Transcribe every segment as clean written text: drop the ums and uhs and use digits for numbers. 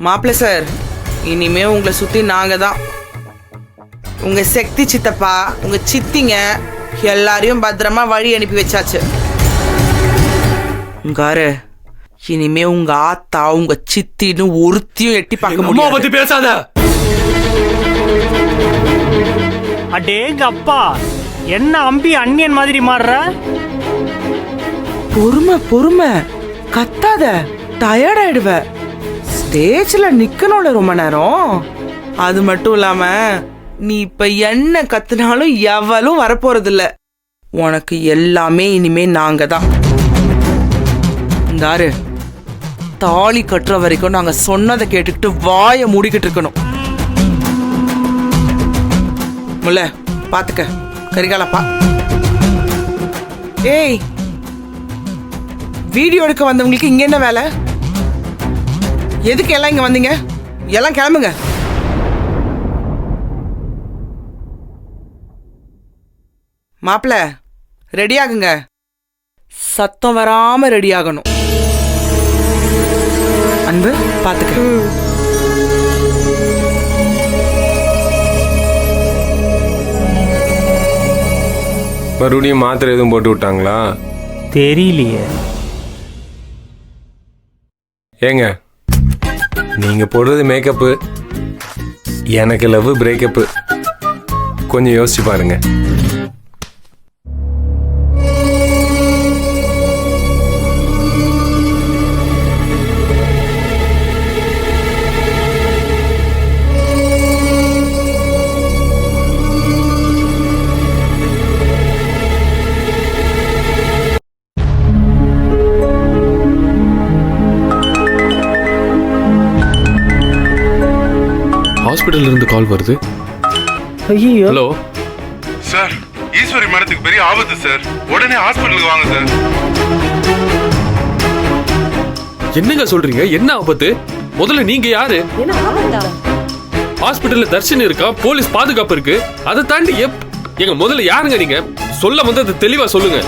மாப்பிள்ள சார், இனிமே உங்களை சுத்தி நாங்க தான். உங்க சக்தி சித்தப்பா, உங்க சித்திங்க எல்லாரையும் பத்திரமா வழி அனுப்பி வச்சாச்சு. உங்காரு இனிமே உங்க ஆத்தா உங்க சித்தின்னு ஒருத்தியும் எட்டி பார்க்க முடியாது. பத்தி பேசாத. அடேங்க அப்பா, என்ன அம்பி அண்ணியன் மாதிரி மாறுற? பொறுமை பொறுமை, கத்தாத, டயர்ட் ஆயிடுவ. ஸ்டேஜ்ல நிக்கணும்ல ரொம்ப நேரம். அது மட்டும் இல்லாம நீ இப்ப என்ன கத்துனாலும் எவளும் வரப்போறது இல்ல. உனக்கு எல்லாமே இனிமே நாங்க தான். இந்தாரு, தாலி கட்டுற வரைக்கும் நாங்க சொன்னதை கேட்டுக்கிட்டு வாய மூடிக்கிட்டு இருக்கணும். முல்ல பாத்துக்க, கரிகாலப்பா. ஏய், வீடியோ எடுக்க வந்தவங்களுக்கு இங்க என்ன வேலை? எதுக்கு எல்லாம் இங்க வந்தீங்க? எல்லாம் கிளம்புங்க. மாப்பிள்ள ரெடி ஆகுங்க. சத்தம் வராம ரெடி ஆகணும். அன்பு பாத்துக்க. மறுபடியும் மாத்திரை எதுவும் போட்டு விட்டாங்களா? தெரியலையே. ஏங்க, நீங்க போடுறது மேக்கப்பு, எனக்கு லவ் பிரேக்கப்பு. கொஞ்சம் யோசிச்சு பாருங்க. ஹாஸ்பிட்டல்ல இருந்து கால் வருது. ஐயோ. ஹலோ சார், ஈஸ்வரி மேடத்துக்கு பெரிய ஆபத்து சார். உடனே ஹாஸ்பிட்டலுக்கு வாங்க சார். என்னங்க சொல்றீங்க? என்ன ஆபத்து? முதல்ல நீங்க யாரு? ஹாஸ்பிட்டல்ல தர்ஷன் இருக்கா, போலீஸ் பாதுகாப்பு இருக்கு. அதை தாண்டி எங்க முதல்ல யாருங்க நீங்க? சொல்ல வந்து தெளிவா சொல்லுங்க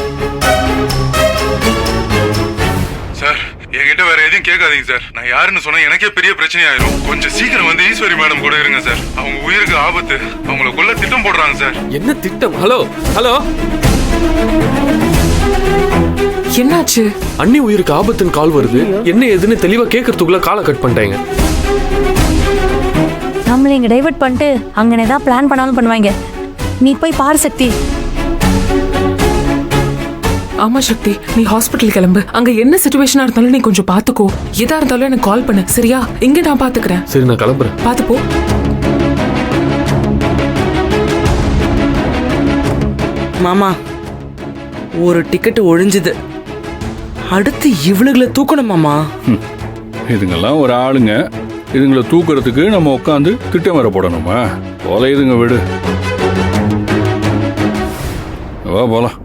சார், என்கிட்ட வேற எதையும் கேட்காதீங்க சார். நான் யாருன்னு சொன்னா எனக்கே பெரிய பிரச்சனை ஆயிரும். கொஞ்சம் சீக்கிரம் வந்து ஈஸ்வரி மேடம் கூட இருங்க சார். அவங்க உயிருக்கு ஆபத்து. அவங்கள கொல்ல திட்டம் போடுறாங்க சார். என்ன திட்டம்? ஹலோ ஹலோ, என்னாச்சு? அண்ணி உயிருக்கு ஆபத்துன்னு கால் வருது. என்ன ஏதுன்னு தெளிவா கேட்கறதுக்குள்ள காலை கட் பண்ணிட்டாங்க. நம்மள இங்க டைவர்ட் பண்ணிட்டு அங்க ஏதாவது பிளான் பண்ணாலும் பண்ணுவாங்க. நீ போய் பாரு சக்தி. ஆமா சக்தி, நீ ஹாஸ்பிட்டல் கிளம்பு. அங்க என்ன சிச்சுவேஷனா இருந்தாலும் நீ கொஞ்சம் பாத்துக்கோ. எதா இருந்தாலும் எனக்கு கால் பண்ணு, சரியா? இங்க நான் பாத்துக்கிறேன். சரி, நான் கிளம்புறேன். பாத்து போ. மாமா, ஒரு டிக்கெட் ஒழிஞ்சுது. அடுத்து இவளுகளை தூக்கணும் மாமா. இதுங்கெல்லாம் ஒரு ஆளுங்க. இதுங்களை தூக்குறதுக்கு நம்ம உட்காந்து திட்டம் வர போடணுமா? போல இதுங்க விடு. வா போலாம்.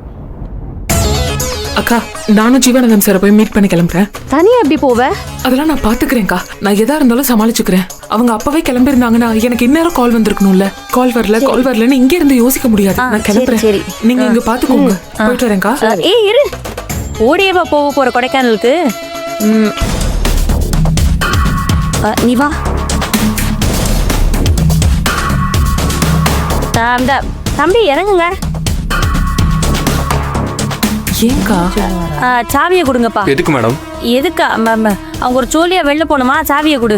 அக்கா, நானும் ஜீவானந்தம் சாரை போய் மீட் பண்ணி கிளம்புறேன். தனியா எப்படி போவ? அதெல்லாம் நான் பாத்துக்கிறேன்க்கா. நான் எதா இருந்தாலும் சமாளிச்சுக்கிறேன். அவங்க அப்பவே கிளம்பி இருந்தாங்கன்னா எனக்கு இந்நேரம் கால் வந்திருக்கணும்ல. கால் வரலன்னு இங்க இருந்து யோசிக்க முடியாது. நான் கிளம்புறேன். நீங்க இங்க பாத்துக்கோங்க. போயிட்டு வரேன்க்கா. ஏய் இரு, ஓடியவா போற கொடைக்கானலுக்கு? நீ வா. தம்பி இறங்குங்க. ஏங்கா? சாவியை கொடுங்கப்பா. எதுக்கு மேடம்? எதுக்கா? அவங்க ஒரு ஜோலியா வெளில போனோமா, சாவியை கொடு.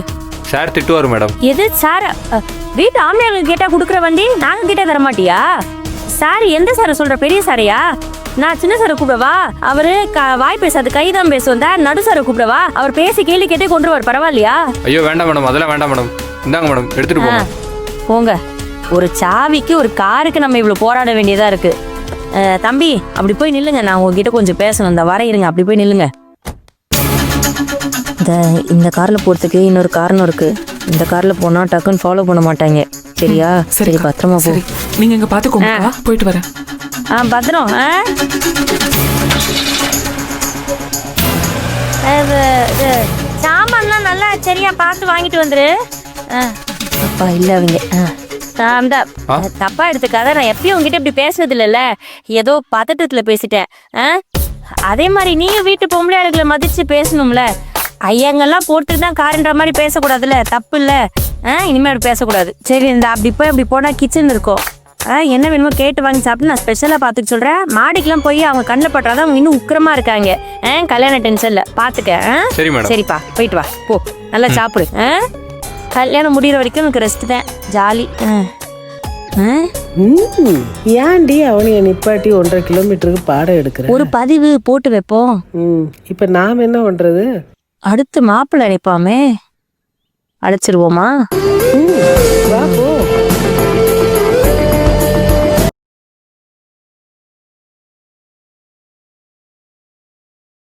சார் திட்டுவாரு மேடம். எது சார? வீட்டு ஆம்பளைங்களுக்கு கேட்டா குடுக்குற வண்டி நாங்க கிட்ட தர மாட்டியா? சார் எந்த சார சொல்ற? பெரிய சாரையா? நான் சின்ன சாரை கூப்பிடவா? அவரு வாய் பேசாது, கைதான் பேசுவா. நடு சாரை கூப்பிடவா? அவர் பேசி கேள்வி கேட்டே கொண்டுருவார். பரவாயில்லையா? ஐயோ வேண்டாம் மேடம், அதெல்லாம் வேண்டாம் மேடம். இந்தாங்க மேடம், எடுத்துட்டு போங்க. போங்க. ஒரு சாவிக்கு ஒரு காருக்கு நம்ம இவ்வளவு போராட வேண்டியதா இருக்கு. தம்பி அப்படி போய் நில்லுங்க, நான் உங்ககிட்ட கொஞ்சம் பேசணும். இந்த வர இருங்க, அப்படி போய் நில்லுங்க. இந்த கார்ல போறதுக்கு இன்னொரு காரணம் இருக்கு. இந்த கார்ல போனா டக்குன்னு ஃபாலோ பண்ண மாட்டாங்க. சரியா? சரி, பத்திரமா போ. நீங்க இங்க பாத்துக்கோங்க. போயிட்டு வரேன். பத்திரம். சாமான்லாம் நல்லா சரியா பார்த்து வாங்கிட்டு வந்துரு. அப்பா இல்ல அவங்க தப்பா எடுத்துக்காத. நான் எப்பயும் உங்ககிட்ட இப்படி பேசுறது இல்லைல்ல, ஏதோ பதட்டத்துல பேசிட்டேன். அதே மாதிரி நீயும் வீட்டு பொம்பளை ஆளுகளை மதிச்சு பேசணும்ல. ஐயங்கெல்லாம் போட்டு தான் காருன்ற மாதிரி பேசக்கூடாதுல்ல, தப்பு இல்லை. இனிமேல் அப்படி பேசக்கூடாது. சரி, இந்த அப்படி போனால் கிச்சன் இருக்கும். என்ன வேணுமோ கேட்டு வாங்கி சாப்பிட்டு நான் ஸ்பெஷலாக பார்த்துக்க சொல்கிறேன். மாடிக்கெலாம் போய் அவங்க கண்ணில் பட்டாதான் அவங்க இன்னும் உக்கிரமா இருக்காங்க. கல்யாண டென்ஷனில் பார்த்துக்க. சரி மேடம். சரிப்பா, போயிட்டு வா, போ, நல்லா சாப்பிடு. கல்யாணம் முடிகிற வரைக்கும் எனக்கு ரெஸ்ட் தான், ஜாலி. ஏன்டி அவனைய நிப்பாட்டி 1.5 கிலோமீட்டருக்கு பாடம் எடுக்கிற? ஒரு பதிவு போட்டு வைப்போம். இப்ப நாம என்ன பண்றது? அடுத்து மாப்பிள்ளை நினைப்பாமே, அழைச்சிருவோமா? வா போ.